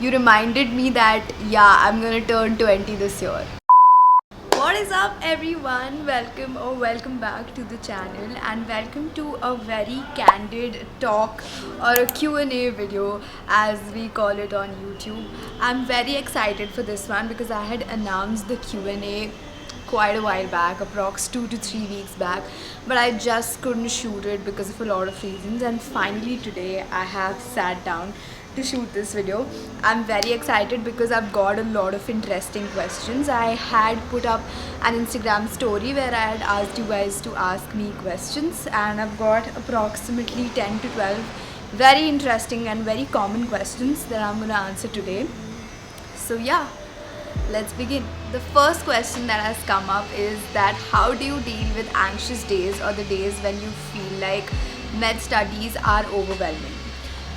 You reminded me that, yeah, I'm gonna turn 20 this year. What is up, everyone? Welcome back to the channel, and welcome to a very candid talk or a Q&A video, as we call it on YouTube. I'm very excited for this one because I had announced the Q&A quite a while back, approx 2 to 3 weeks back, but I just couldn't shoot it because of a lot of reasons, and finally today I have sat down to shoot this video. I'm very excited because I've got a lot of interesting questions. I had put up an Instagram story where I had asked you guys to ask me questions, and I've got approximately 10 to 12 very interesting and very common questions that I'm gonna answer today. So yeah, let's begin. The first question that has come up is that how do you deal with anxious days or the days when you feel like med studies are overwhelming?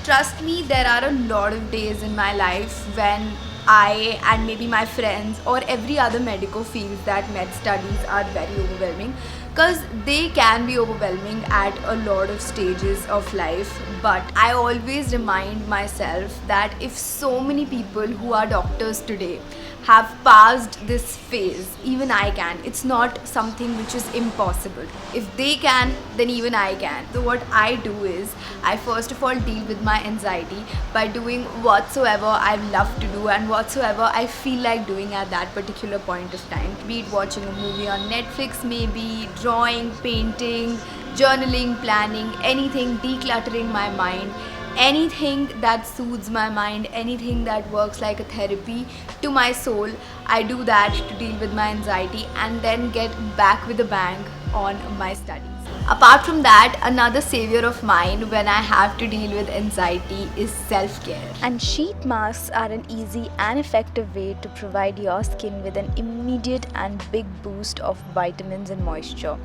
Trust me, there are a lot of days in my life when I and maybe my friends or every other medico feels that med studies are very overwhelming, because they can be overwhelming at a lot of stages of life. But I always remind myself that if so many people who are doctors today have passed this phase, even I can. It's not something which is impossible. If they can, then even I can. So what I do is, I first of all deal with my anxiety by doing whatsoever I love to do and whatsoever I feel like doing at that particular point of time. Be it watching a movie on Netflix, maybe drawing, painting, journaling, planning, anything, decluttering my mind, anything that soothes my mind, anything that works like a therapy to my soul. I do that to deal with my anxiety and then get back with a bang on my studies. Apart from that, another savior of mine when I have to deal with anxiety is self-care. And sheet masks are an easy and effective way to provide your skin with an immediate and big boost of vitamins and moisture.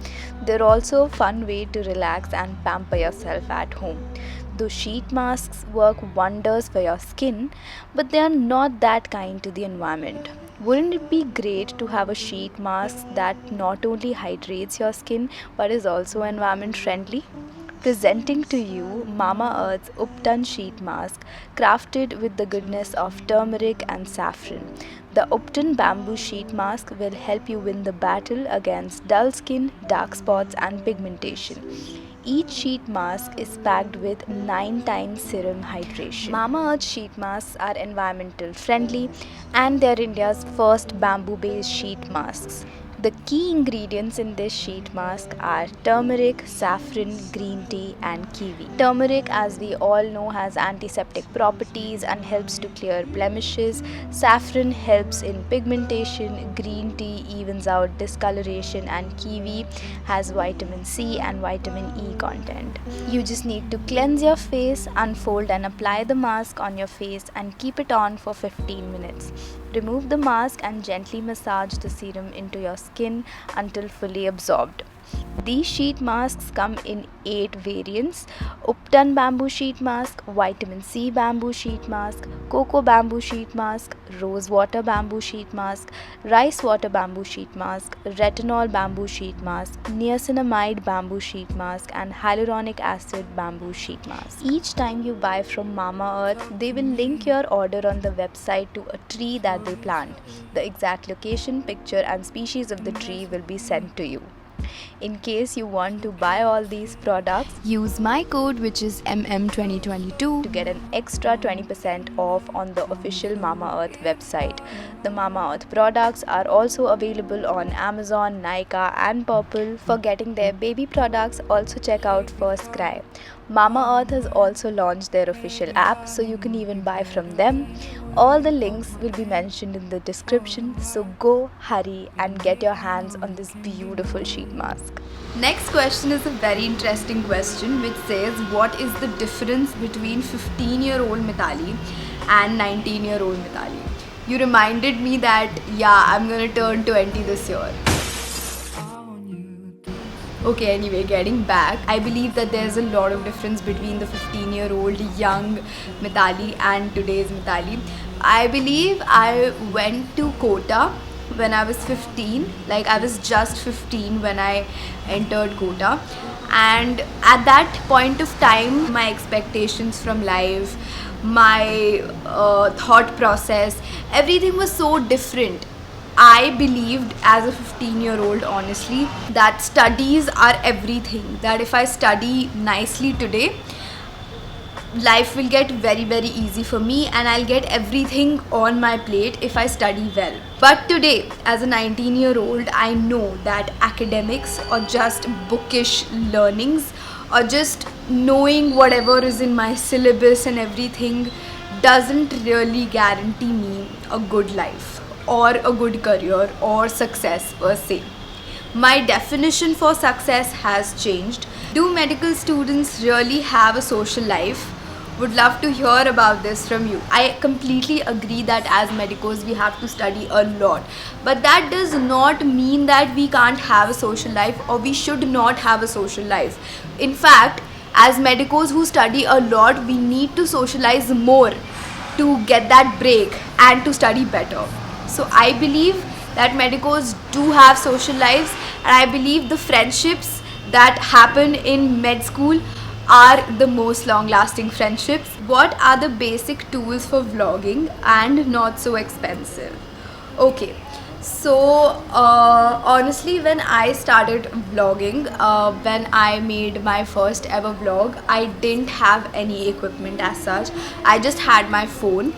They're also a fun way to relax and pamper yourself at home. Those sheet masks work wonders for your skin, but they are not that kind to the environment. Wouldn't it be great to have a sheet mask that not only hydrates your skin but is also environment friendly? Presenting to you Mama Earth's Upton Sheet Mask, crafted with the goodness of turmeric and saffron. The Upton Bamboo Sheet Mask will help you win the battle against dull skin, dark spots, and pigmentation. Each sheet mask is packed with 9 times serum hydration. Mama Earth sheet masks are environmental friendly and they're India's first bamboo-based sheet masks. The key ingredients in this sheet mask are turmeric, saffron, green tea, and kiwi. Turmeric, as we all know, has antiseptic properties and helps to clear blemishes. Saffron helps in pigmentation, green tea evens out discoloration, and kiwi has vitamin C and vitamin E content. You just need to cleanse your face, unfold and apply the mask on your face and keep it on for 15 minutes. Remove the mask and gently massage the serum into your skin until fully absorbed. These sheet masks come in 8 variants: Upton Bamboo Sheet Mask, Vitamin C Bamboo Sheet Mask, Cocoa Bamboo Sheet Mask, Rose Water Bamboo Sheet Mask, Rice Water Bamboo Sheet Mask, Retinol Bamboo Sheet Mask, Niacinamide Bamboo Sheet Mask, and Hyaluronic Acid Bamboo Sheet Mask. Each time you buy from Mama Earth, they will link your order on the website to a tree that they plant. The exact location, picture, and species of the tree will be sent to you. In case you want to buy all these products, use my code, which is MM2022, to get an extra 20% off on the official Mama Earth website. The Mama Earth products are also available on Amazon, Nykaa, and Purple. For getting their baby products, also check out First Cry. Mama Earth has also launched their official app, so you can even buy from them. All the links will be mentioned in the description, so go, hurry, and get your hands on this beautiful sheet mask. Next question is a very interesting question, which says, what is the difference between 15-year-old Mitali and 19-year-old Mitali? You reminded me that, yeah, I'm gonna turn 20 this year. Okay, anyway, getting back, I believe that there's a lot of difference between the 15-year-old young Mitali and today's Mitali. I believe I went to Kota when I was 15. Like, I was just 15 when I entered Kota, and at that point of time my expectations from life my thought process, everything was so different. I believed as a 15-year-old, honestly, that studies are everything. That if I study nicely today, life will get very, very easy for me and I'll get everything on my plate if I study well. But today, as a 19-year-old, I know that academics or just bookish learnings or just knowing whatever is in my syllabus and everything doesn't really guarantee me a good life or a good career or success per se. My definition for success has changed. Do medical students really have a social life? Would love to hear about this from you. I completely agree that as medicos we have to study a lot, but that does not mean that we can't have a social life or we should not have a social life. In fact, as medicos who study a lot, we need to socialize more to get that break and to study better. So I believe that medicos do have social lives, and I believe the friendships that happen in med school are the most long lasting friendships. What are the basic tools for vlogging and not so expensive? Okay, so honestly, when I started vlogging, when I made my first ever vlog, I didn't have any equipment as such. I just had my phone.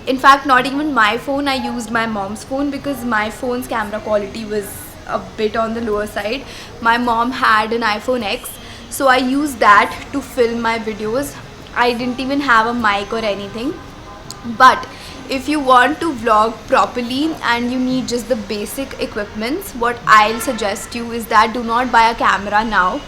In fact, not even my phone, I used my mom's phone because my phone's camera quality was a bit on the lower side. My mom had an iPhone X, so I used that to film my videos. I didn't even have a mic or anything. But if you want to vlog properly and you need just the basic equipments, what I'll suggest you is that do not buy a camera now.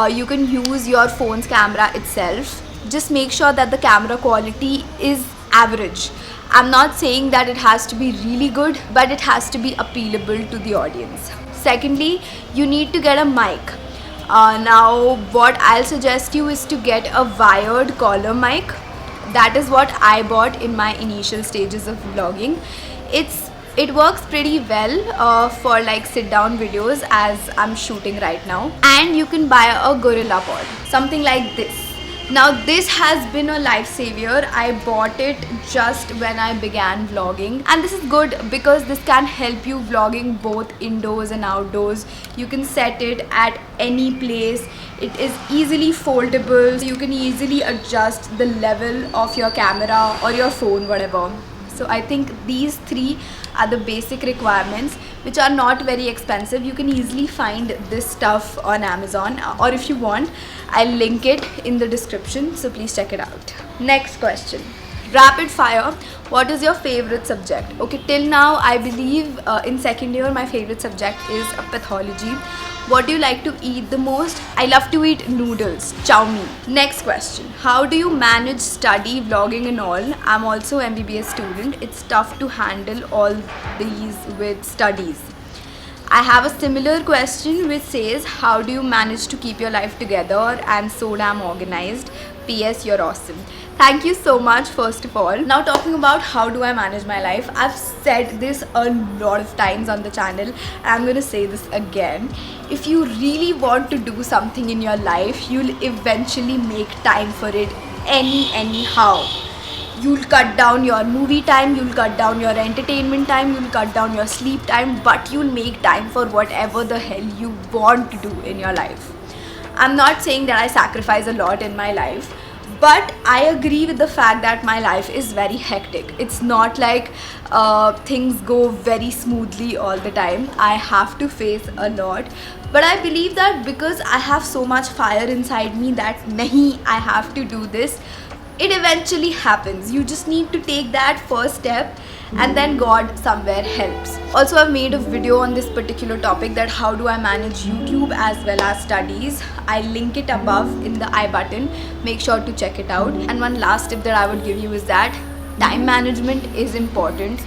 You can use your phone's camera itself. Just make sure that the camera quality is average. I'm not saying that it has to be really good, but it has to be appealable to the audience. Secondly, you need to get a mic. Now what I'll suggest you is to get a wired collar mic. That is what I bought in my initial stages of vlogging. It works pretty well for like sit down videos as I'm shooting right now. And you can buy a gorilla pod, something like this. Now this has been a lifesaver. I bought it just when I began vlogging, and this is good because this can help you vlogging both indoors and outdoors. You can set it at any place. It is easily foldable, so you can easily adjust the level of your camera or your phone, whatever. So I think these three are the basic requirements, which are not very expensive. You can easily find this stuff on Amazon, or if you want, I'll link it in the description, so please check it out. Next question. Rapid fire. What is your favorite subject? Okay, till now I believe in second year my favorite subject is pathology. What do you like to eat the most? I love to eat noodles, chow mein. Next question. How do you manage study, vlogging and all? I'm also MBBS student. It's tough to handle all these with studies. I have a similar question which says, how do you manage to keep your life together and so damn organized? PS, you're awesome. Thank you so much, first of all. Now talking about how do I manage my life, I've said this a lot of times on the channel and I'm going to say this again. If you really want to do something in your life, you'll eventually make time for it anyhow. You'll cut down your movie time, you'll cut down your entertainment time, you'll cut down your sleep time, but you'll make time for whatever the hell you want to do in your life. I'm not saying that I sacrifice a lot in my life, but I agree with the fact that my life is very hectic. It's not like things go very smoothly all the time. I have to face a lot, but I believe that because I have so much fire inside me that nahi, I have to do this, it eventually happens. You just need to take that first step and then God somewhere helps. Also, I've made a video on this particular topic, that how do I manage YouTube as well as studies. I'll link it above in the I button. Make sure to check it out. And one last tip that I would give you is that time management is important,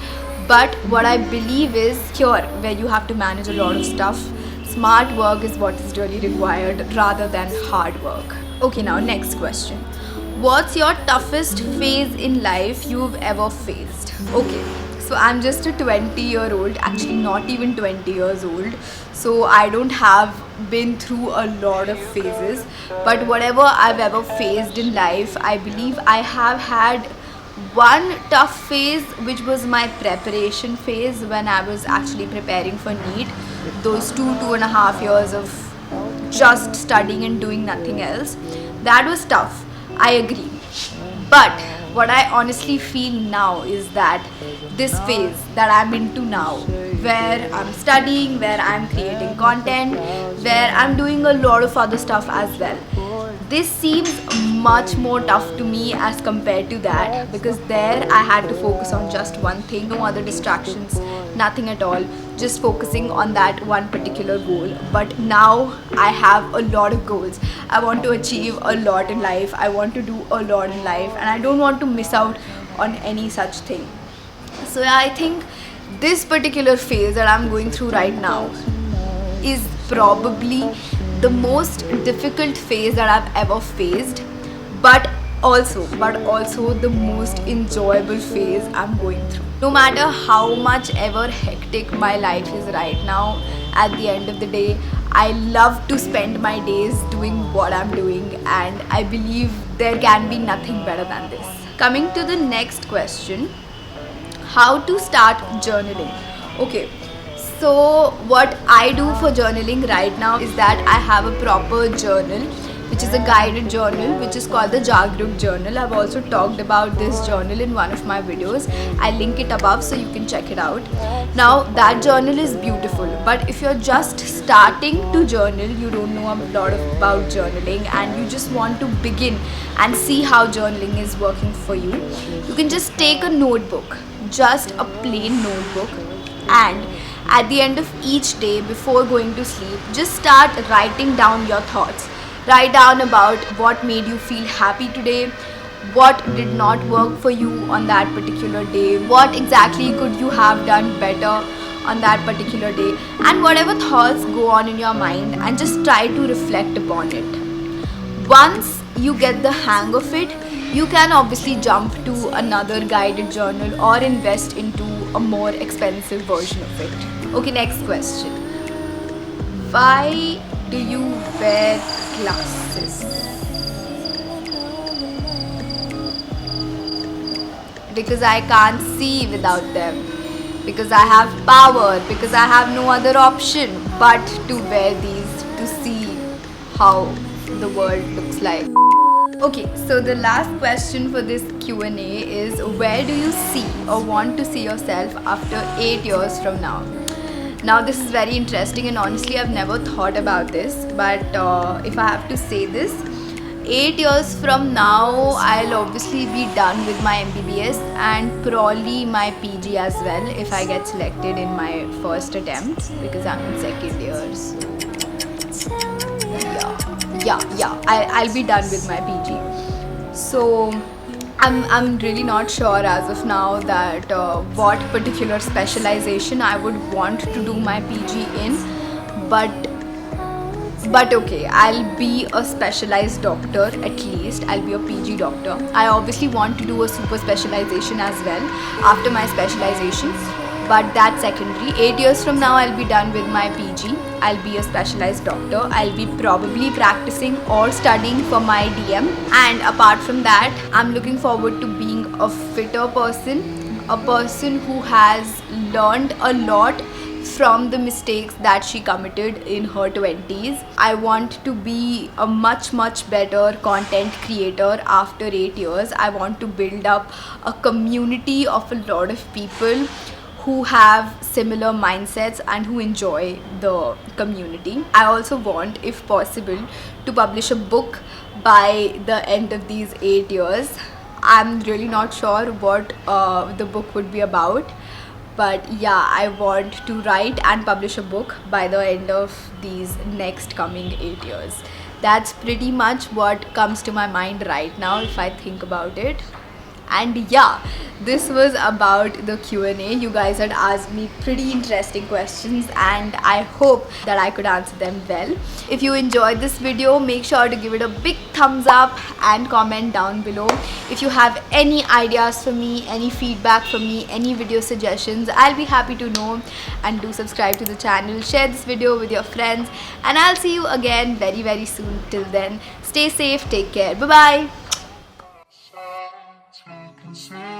but what I believe is here where you have to manage a lot of stuff, smart work is what is really required rather than hard work. Okay, now next question. What's your toughest phase in life you've ever faced? Okay, so I'm just a 20-year-old, actually not even 20 years old. So I don't have been through a lot of phases. But whatever I've ever faced in life, I believe I have had one tough phase, which was my preparation phase when I was actually preparing for NEET. Those 2.5 years of just studying and doing nothing else. That was tough, I agree. But what I honestly feel now is that this phase that I'm into now, where I'm studying, where I'm creating content, where I'm doing a lot of other stuff as well, this seems much more tough to me as compared to that, because there I had to focus on just one thing, no other distractions, nothing at all, just focusing on that one particular goal. But now I have a lot of goals. I want to achieve a lot in life, I want to do a lot in life, and I don't want to miss out on any such thing. So yeah, I think this particular phase that I'm going through right now is probably the most difficult phase that I've ever faced, but also the most enjoyable phase I'm going through. No matter how much ever hectic my life is right now, at the end of the day, I love to spend my days doing what I'm doing, and I believe there can be nothing better than this. Coming to the next question, how to start journaling. Okay, so what I do for journaling right now is that I have a proper journal, which is a guided journal, which is called the Jagruk journal. I've also talked about this journal in one of my videos. I'll link it above so you can check it out. Now that journal is beautiful, but if you're just starting to journal, you don't know a lot about journaling, and you just want to begin and see how journaling is working for you, you can just take a notebook, just a plain notebook, and at the end of each day before going to sleep, just start writing down your thoughts. Write down about what made you feel happy today, what did not work for you on that particular day, what exactly could you have done better on that particular day, and whatever thoughts go on in your mind, and just try to reflect upon it. Once you get the hang of it, you can obviously jump to another guided journal or invest into a more expensive version of it. Okay, next question. Why do you wear glasses? Because I can't see without them. Because I have power. Because I have no other option but to wear these to see how the world looks like. Okay, so the last question for this Q&A is, where do you see or want to see yourself after 8 years from now? Now this is very interesting, and honestly I've never thought about this, but if I have to say this, 8 years from now I'll obviously be done with my MBBS and probably my PG as well if I get selected in my first attempt, because I'm in second year. So I'll be done with my PG. So I'm really not sure as of now that what particular specialization I would want to do my PG in, but okay, I'll be a specialized doctor. At least I'll be a PG doctor. I obviously want to do a super specialization as well after my specialization, but that's secondary. 8 years from now I'll be done with my PG. I'll be a specialized doctor. I'll be probably practicing or studying for my DM, and apart from that, I'm looking forward to being a fitter person, a person who has learned a lot from the mistakes that she committed in her 20s. I want to be a much better content creator after 8 years. I want to build up a community of a lot of people who have similar mindsets and who enjoy the community. I also want, if possible, to publish a book by the end of these 8 years. I'm really not sure what the book would be about, but yeah, I want to write and publish a book by the end of these next coming 8 years. That's pretty much what comes to my mind right now if I think about it. And yeah, this was about the Q&A. You guys had asked me pretty interesting questions and I hope that I could answer them well. If you enjoyed this video, make sure to give it a big thumbs up and comment down below. If you have any ideas for me, any feedback for me, any video suggestions, I'll be happy to know. And do subscribe to the channel, share this video with your friends, and I'll see you again very, very soon. Till then, stay safe, take care, bye bye. Consideration.